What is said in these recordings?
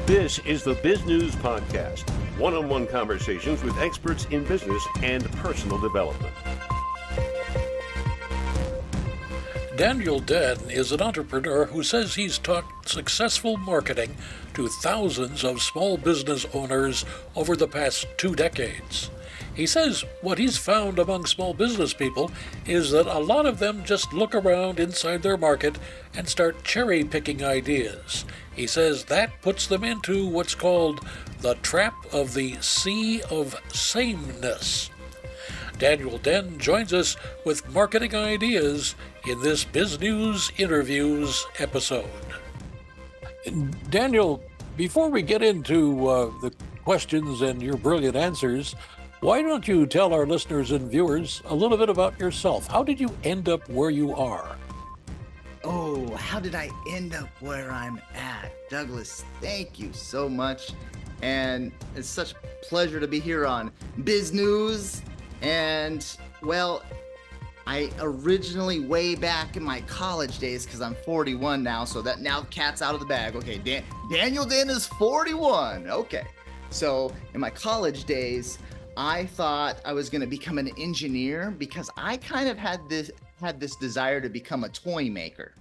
This is the Biz News Podcast, one-on-one conversations with experts in business and personal development. Daniel Den is an entrepreneur who says he's taught successful marketing to thousands of small business owners over the past 2 decades. He says what he's found among small business people is that a lot of them just look around inside their market and start cherry-picking ideas. He says that puts them into what's called the trap of the sea of sameness. Daniel Den joins us with marketing ideas in this Biz News Interviews episode. Daniel, before we get into the questions and your brilliant answers, why don't you tell our listeners and viewers a little bit about yourself? How did you end up where you are? Oh, how did I end up where I'm at? Douglas, thank you so much. And it's such a pleasure to be here on Biz News. And, well, I originally, way back in my college days, because I'm 41 now, so that now cat's out of the bag. Okay, Daniel Den is 41. Okay. So in my college days, I thought I was going to become an engineer because I kind of had this desire to become a toy maker.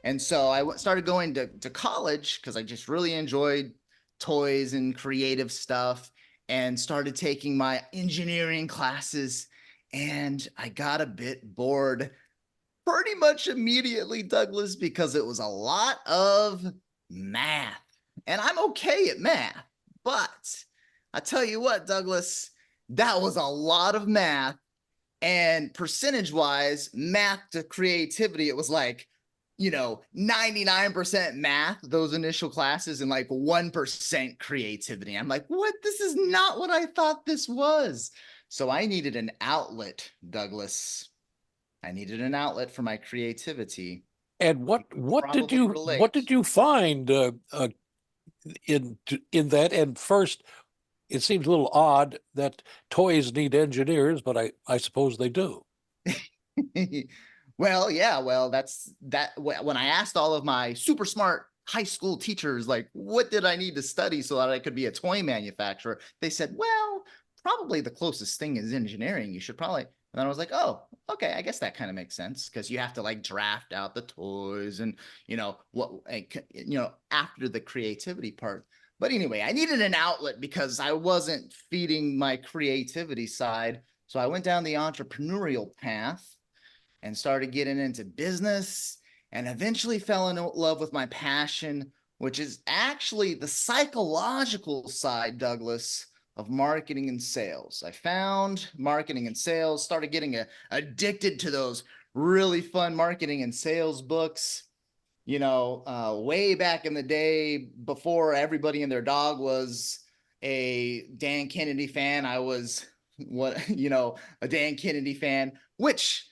And so I started going to college because I just really enjoyed toys and creative stuff, and started taking my engineering classes. And I got a bit bored pretty much immediately, Douglas, because it was a lot of math. And I'm okay at math, but I tell you what, Douglas, that was a lot of math. And percentage-wise, math to creativity, it was like, 99% math, those initial classes, and like 1% creativity. I'm like, what? This is not what I thought this was. So I needed an outlet, Douglas. I needed an outlet for my creativity. And what did you find in that? And first, it seems a little odd that toys need engineers, but I suppose they do. Well, yeah, that's when I asked all of my super smart high school teachers, like, what did I need to study so that I could be a toy manufacturer? They said, well, probably the closest thing is engineering. You should probably. And then I was like, oh, okay, I guess that kind of makes sense, because you have to like draft out the toys and, after the creativity part. But anyway, I needed an outlet because I wasn't feeding my creativity side. So I went down the entrepreneurial path and started getting into business, and eventually fell in love with my passion, which is actually the psychological side, Douglas, of marketing and sales. I found marketing and sales, started getting addicted to those really fun marketing and sales books. Way back in the day, before everybody and their dog was a Dan Kennedy fan, I was a Dan Kennedy fan, which,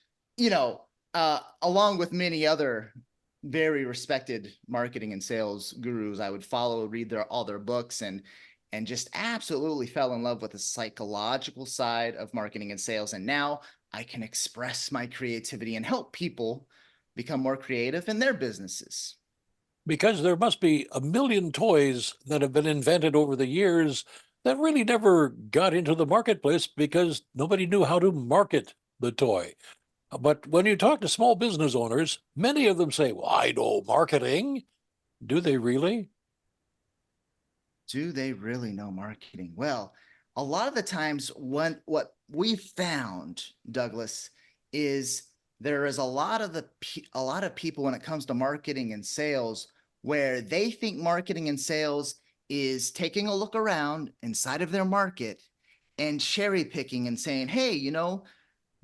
along with many other very respected marketing and sales gurus, I would read all their books, and just absolutely fell in love with the psychological side of marketing and sales. And now I can express my creativity and help people become more creative in their businesses. Because there must be a million toys that have been invented over the years that really never got into the marketplace because nobody knew how to market the toy. But when you talk to small business owners, many of them say, well, I know marketing. Do they really? Do they really know marketing? Well, a lot of the times what we found, Douglas, is there is a lot of people when it comes to marketing and sales where they think marketing and sales is taking a look around inside of their market and cherry picking and saying, hey,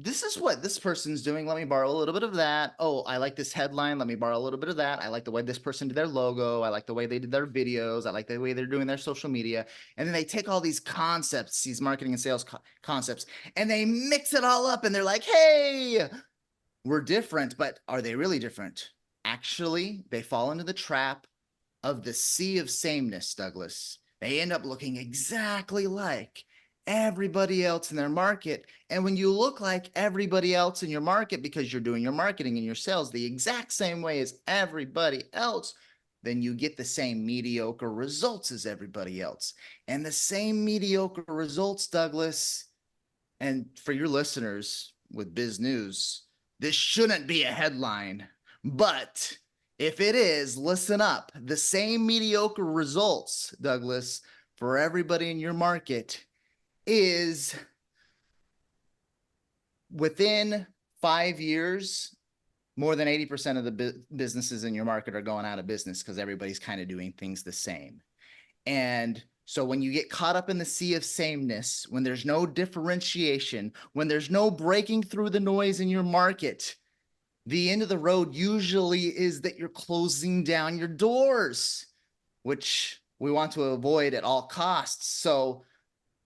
this is what this person's doing. Let me borrow a little bit of that. Oh, I like this headline. Let me borrow a little bit of that. I like the way this person did their logo. I like the way they did their videos. I like the way they're doing their social media. And then they take all these concepts, these marketing and sales concepts, and they mix it all up. And they're like, hey, we're different, but are they really different? Actually, they fall into the trap of the sea of sameness, Douglas. They end up looking exactly like everybody else in their market. And when you look like everybody else in your market because you're doing your marketing and your sales the exact same way as everybody else, then you get the same mediocre results as everybody else. And the same mediocre results, Douglas, and for your listeners with Biz News, this shouldn't be a headline, but if it is, listen up. The same mediocre results, Douglas, for everybody in your market is within 5 years, more than 80% of the businesses in your market are going out of business because everybody's kind of doing things the same. And so when you get caught up in the sea of sameness, when there's no differentiation, when there's no breaking through the noise in your market, the end of the road usually is that you're closing down your doors, which we want to avoid at all costs. So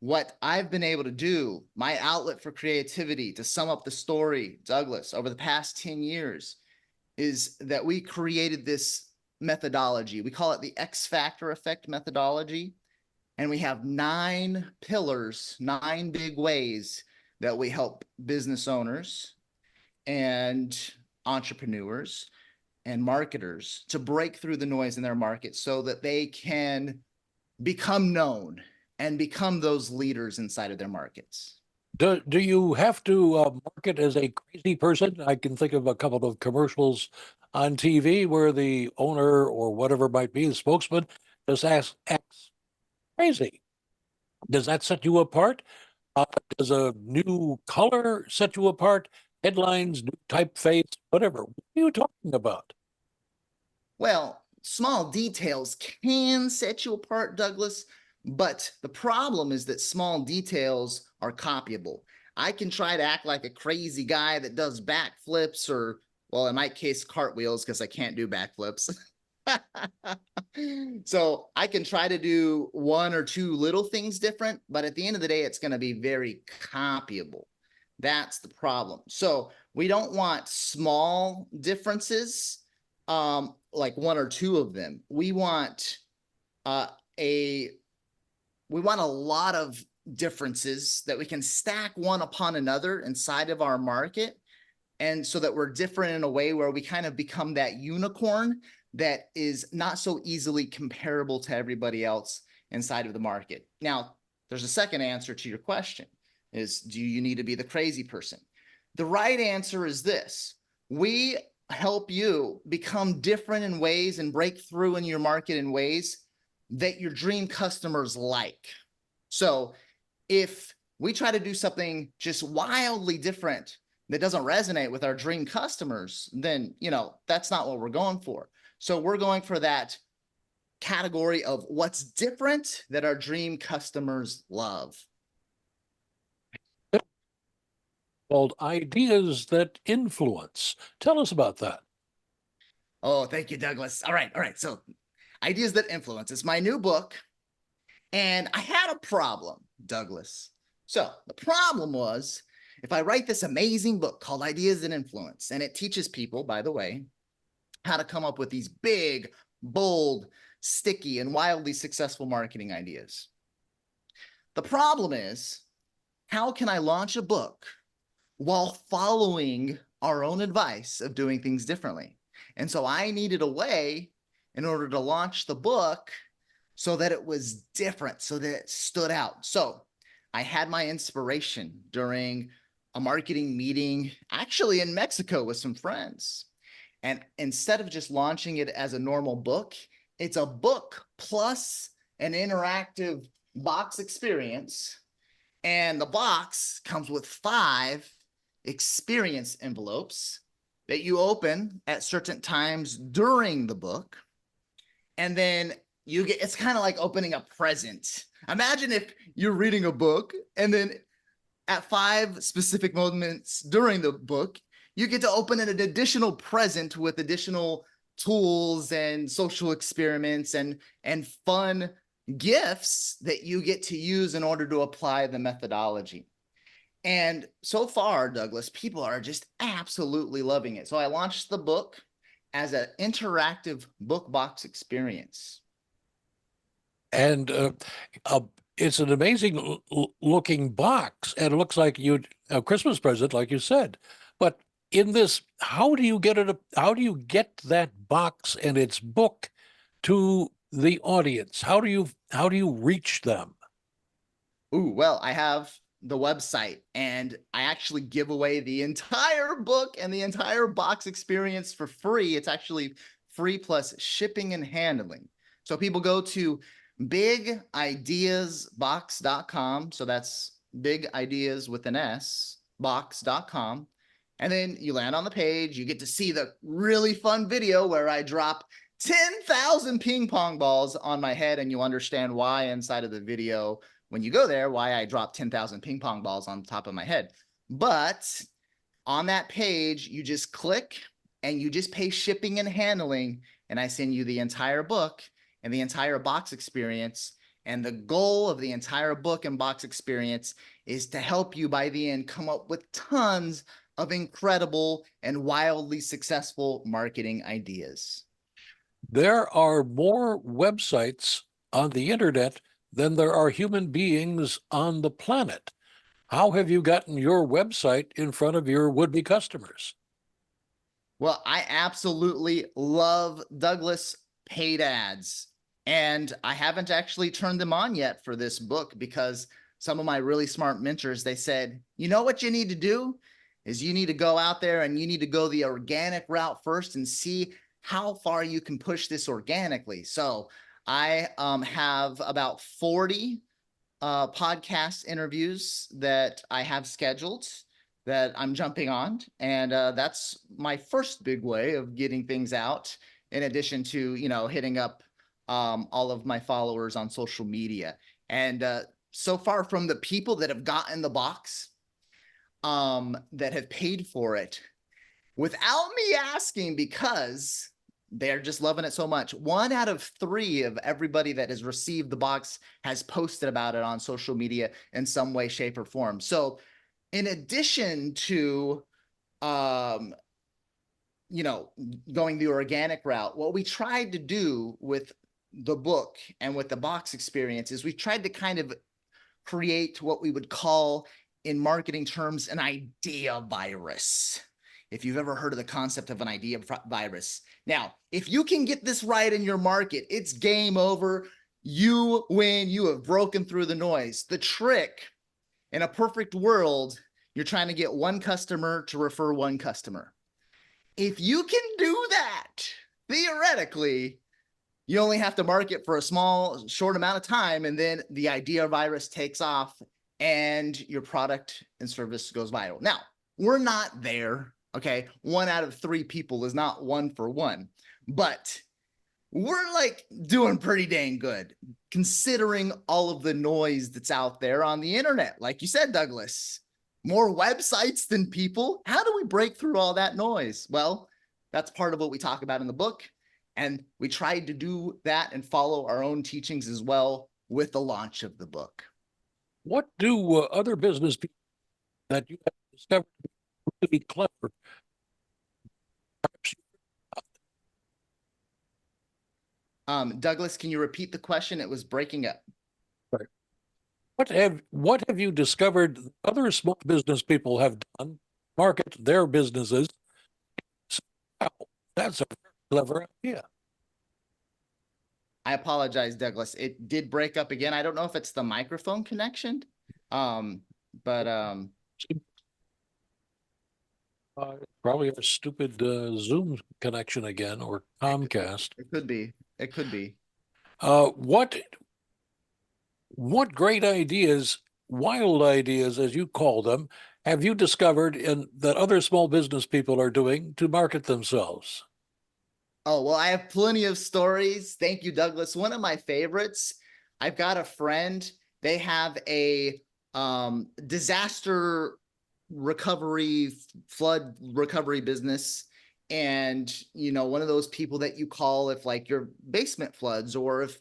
what I've been able to do, my outlet for creativity, to sum up the story, Douglas, over the past 10 years, is that we created this methodology. We call it the X Factor Effect methodology. And we have 9 pillars, 9 big ways that we help business owners and entrepreneurs and marketers to break through the noise in their market so that they can become known and become those leaders inside of their markets. Do you have to market as a crazy person? I can think of a couple of commercials on TV where the owner or whatever might be, the spokesman, just acts crazy. Does that set you apart? Does a new color set you apart? Headlines, new typeface, whatever. What are you talking about? Well, small details can set you apart, Douglas, but the problem is that small details are copyable. I can try to act like a crazy guy that does backflips or, well, in my case, cartwheels because I can't do backflips. So I can try to do 1 or 2 little things different, but at the end of the day, it's going to be very copyable. That's the problem. We don't want small differences, like 1 or 2 of them. We want a lot of differences that we can stack one upon another inside of our market. And so that we're different in a way where we kind of become that unicorn that is not so easily comparable to everybody else inside of the market. Now, there's a second answer to your question is, do you need to be the crazy person? The right answer is this. We help you become different in ways and break through in your market in ways that your dream customers like. So if we try to do something just wildly different that doesn't resonate with our dream customers, then, that's not what we're going for. So we're going for that category of what's different that our dream customers love. Called Ideas That Influence. Tell us about that. Oh, thank you, Douglas. All right. So Ideas That Influence. It's my new book. And I had a problem, Douglas. So the problem was, if I write this amazing book called Ideas That Influence, and it teaches people, by the way, how to come up with these big, bold, sticky, and wildly successful marketing ideas. The problem is, how can I launch a book while following our own advice of doing things differently? And so I needed a way in order to launch the book so that it was different, so that it stood out. So I had my inspiration during a marketing meeting, actually in Mexico with some friends. And instead of just launching it as a normal book, it's a book plus an interactive box experience. And the box comes with 5 experience envelopes that you open at certain times during the book. And then it's kind of like opening a present. Imagine if you're reading a book and then at 5 specific moments during the book, you get to open an additional present with additional tools and social experiments and fun gifts that you get to use in order to apply the methodology. And so far, Douglas, people are just absolutely loving it. So I launched the book as an interactive book box experience. And it's an amazing looking box, and it looks like a Christmas present, like you said. But in this, how do you get that box and its book to the audience? How do you reach them? Ooh, well, I have the website, and I actually give away the entire book and the entire box experience for free. It's actually free plus shipping and handling. So people go to bigideasbox.com. So that's big ideas with an S, box.com. And then you land on the page. You get to see the really fun video where I drop 10,000 ping pong balls on my head, and you understand why inside of the video when you go there, why I dropped 10,000 ping pong balls on top of my head. But on that page, you just click and you just pay shipping and handling, and I send you the entire book and the entire box experience. And the goal of the entire book and box experience is to help you by the end come up with tons of incredible and wildly successful marketing ideas. There are more websites on the internet than there are human beings on the planet. How have you gotten your website in front of your would-be customers? Well, I absolutely love Douglas paid ads, and I haven't actually turned them on yet for this book because some of my really smart mentors, they said, you know what you need to do is you need to go out there and you need to go the organic route first and see how far you can push this organically. So I have about 40 podcast interviews that I have scheduled that I'm jumping on. And that's my first big way of getting things out, in addition to, hitting up all of my followers on social media. And so far, from the people that have gotten the box, that have paid for it without me asking, because they're just loving it so much, 1 out of 3 of everybody that has received the box has posted about it on social media in some way, shape, or form. So in addition to, going the organic route, what we tried to do with the book and with the box experience is we tried to kind of create what we would call, in marketing terms, an idea virus. If you've ever heard of the concept of an idea virus. Now, if you can get this right in your market, it's game over. You win. You have broken through the noise. The trick, in a perfect world, you're trying to get one customer to refer one customer. If you can do that, theoretically, you only have to market for a short amount of time, and then the idea virus takes off and your product and service goes viral. Now, we're not there, okay? 1 out of 3 people is not 1 for 1, but we're like doing pretty dang good considering all of the noise that's out there on the internet. Like you said, Douglas, more websites than people. How do we break through all that noise? Well, that's part of what we talk about in the book. And we tried to do that and follow our own teachings as well with the launch of the book. What do other business people that you have discovered to be really clever? Douglas, can you repeat the question? It was breaking up. Right. What have you discovered other small business people have done, market their businesses? Wow, that's a very clever idea. I apologize, Douglas. It did break up again. I don't know if it's the microphone connection, but probably a stupid Zoom connection again, or Comcast. It could be. It could be. What great ideas, wild ideas, as you call them, have you discovered that other small business people are doing to market themselves? Oh, well, I have plenty of stories. Thank you, Douglas. One of my favorites, I've got a friend. They have a disaster recovery, flood recovery business. And, one of those people that you call if like your basement floods, or if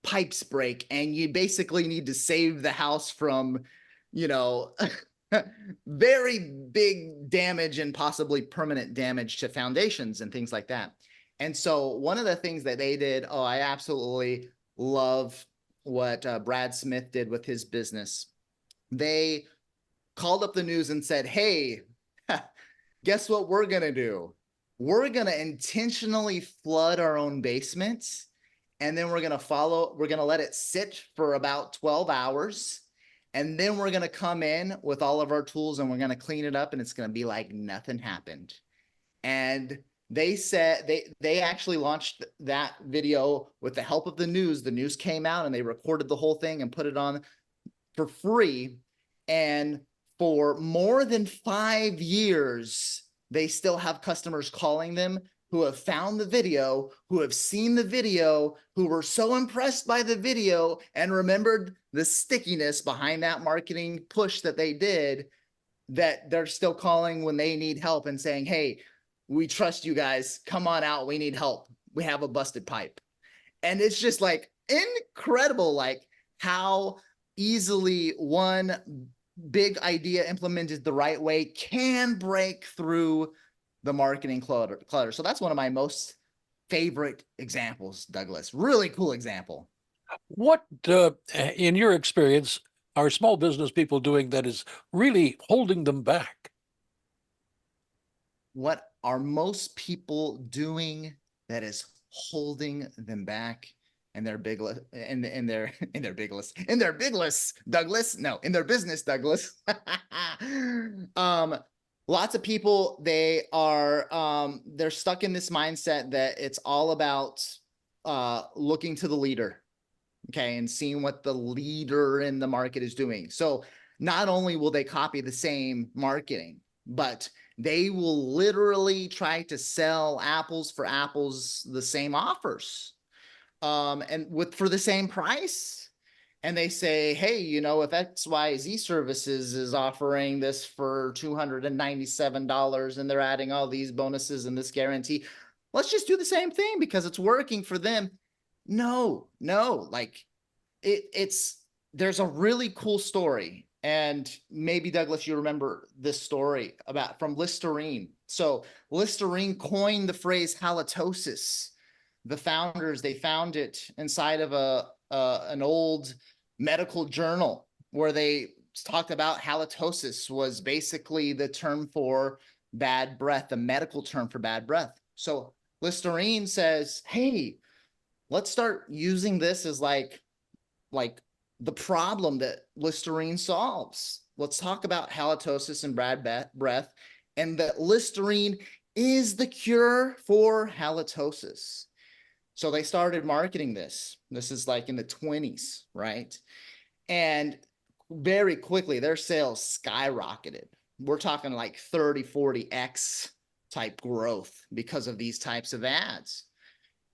pipes break and you basically need to save the house from, very big damage and possibly permanent damage to foundations and things like that. And so one of the things that they did, I absolutely love what Brad Smith did with his business. They called up the news and said, hey, guess what we're going to do? we're going to intentionally flood our own basements, and then we're going to let it sit for about 12 hours. And then we're going to come in with all of our tools and we're going to clean it up, and it's going to be like nothing happened. And they said they actually launched that video with the help of the news. The news came out and they recorded the whole thing and put it on for free. And for more than 5 years, they still have customers calling them who have found the video, who have seen the video, who were so impressed by the video and remembered the stickiness behind that marketing push that they did, that they're still calling when they need help and saying, hey, we trust you guys. Come on out. We need help. We have a busted pipe. And it's just like incredible, like how easily one big idea implemented the right way can break through the marketing clutter. So that's one of my most favorite examples, Douglas. Really cool example. What, in your experience, are small business people doing that is really holding them back? What are most people doing that is holding them back in their big list, in their big list, Douglas? No, in their business, Douglas. Lots of people, they're stuck in this mindset that it's all about looking to the leader, okay, and seeing what the leader in the market is doing. So not only will they copy the same marketing, but they will literally try to sell apples for apples, the same offers, and for the same price. And they say, hey, you know, if XYZ Services is offering this for $297 and they're adding all these bonuses and this guarantee, let's just do the same thing because it's working for them. No, like there's a really cool story. And maybe, Douglas, you remember this story from Listerine. So Listerine coined the phrase halitosis. The founders, they found it inside of an old medical journal where they talked about halitosis was basically the term for bad breath, the medical term for bad breath. So Listerine says, hey, let's start using this as like the problem that Listerine solves. Let's talk about halitosis and bad breath, and that Listerine is the cure for halitosis. So they started marketing this. This is like in the 20s, right? And very quickly, their sales skyrocketed. We're talking like 30, 40x type growth because of these types of ads.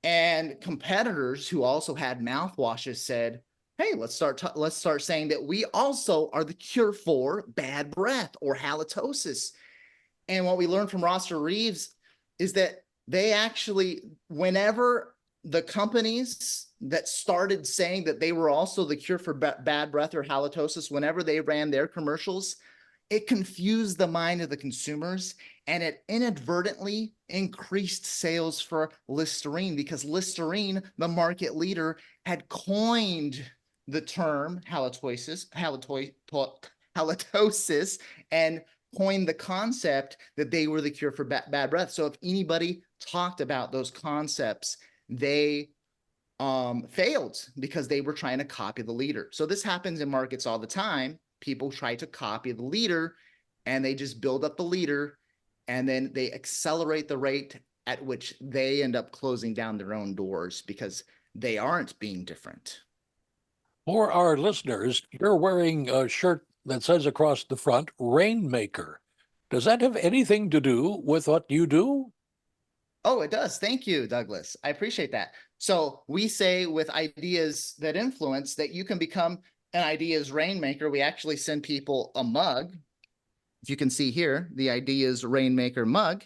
And competitors who also had mouthwashes said, hey, let's start saying that we also are the cure for bad breath or halitosis. And what we learned from Roster Reeves is that they actually, whenever the companies that started saying that they were also the cure for bad breath or halitosis, whenever they ran their commercials, it confused the mind of the consumers, and it inadvertently increased sales for Listerine because Listerine, the market leader, had coined the term halitosis, and coined the concept that they were the cure for bad breath. So if anybody talked about those concepts, they failed because they were trying to copy the leader. So this happens in markets all the time. People try to copy the leader and they just build up the leader, and then they accelerate the rate at which they end up closing down their own doors because they aren't being different. For our listeners, you're wearing a shirt that says across the front, Rainmaker. Does that have anything to do with what you do? Oh, it does. Thank you, Douglas. I appreciate that. So we say with ideas that influence that you can become an ideas rainmaker. We actually send people a mug. If you can see here, the Ideas Rainmaker mug.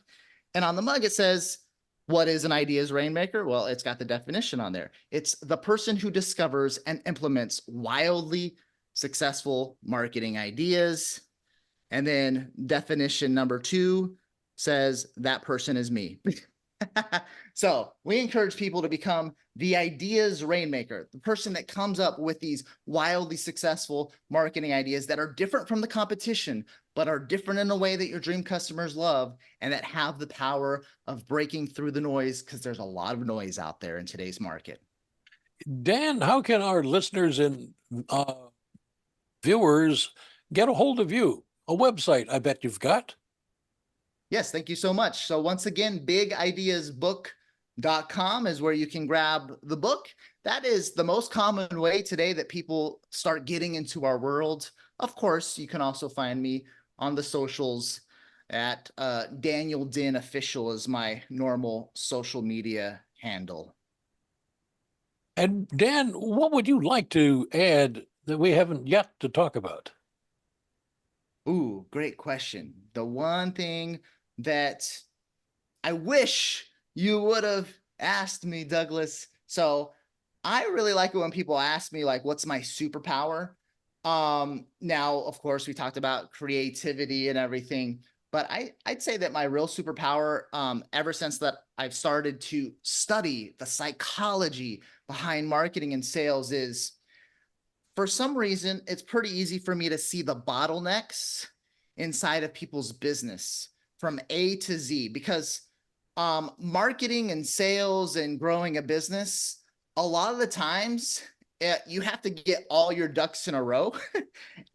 And on the mug, it says, what is an ideas rainmaker? Well, it's got the definition on there. It's the person who discovers and implements wildly successful marketing ideas. And then definition number 2 says that person is me. So we encourage people to become the ideas rainmaker, the person that comes up with these wildly successful marketing ideas that are different from the competition, but are different in a way that your dream customers love and that have the power of breaking through the noise, because there's a lot of noise out there in today's market. Dan, how can our listeners and viewers get a hold of you? A website, I bet you've got. Yes, thank you so much. So once again, bigideasbook.com is where you can grab the book. That is the most common way today that people start getting into our world. Of course, you can also find me on the socials at Daniel Din Official is my normal social media handle. And Dan, what would you like to add that we haven't yet to talk about? Ooh, great question. The one thing that I wish you would have asked me, Douglas. So I really like it when people ask me, like, what's my superpower? Now, of course, we talked about creativity and everything, but I'd say that my real superpower, ever since that I've started to study the psychology behind marketing and sales, is for some reason, it's pretty easy for me to see the bottlenecks inside of people's business from A to Z, because marketing and sales and growing a business, a lot of the times you have to get all your ducks in a row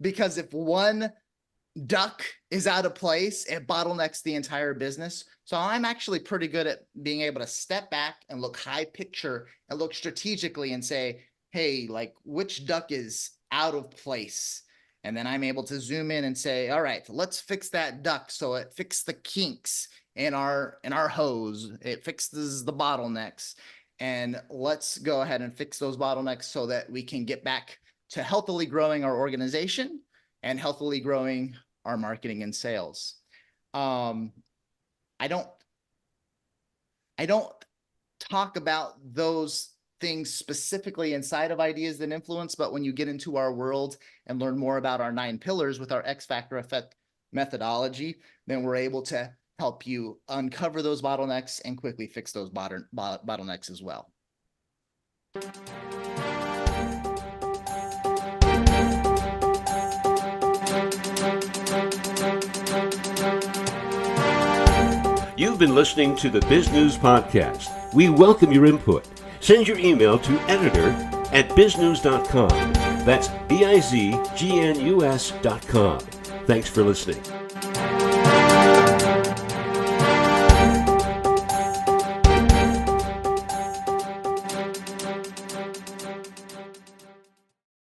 because if one duck is out of place, it bottlenecks the entire business. So I'm actually pretty good at being able to step back and look high picture and look strategically and say, hey, like, which duck is out of place? And then I'm able to zoom in and say, all right, let's fix that duck so it fixes the kinks in our hose. It fixes the bottlenecks. And let's go ahead and fix those bottlenecks so that we can get back to healthily growing our organization and healthily growing our marketing and sales. I don't talk about those things specifically inside of Ideas That Influence, but when you get into our world and learn more about our 9 pillars with our X Factor Effect methodology, then we're able to help you uncover those bottlenecks and quickly fix those bottlenecks as well. You've been listening to the Biz News Podcast. We welcome your input. Send your email to editor@biznews.com. That's BIZGNUS.com. Thanks for listening.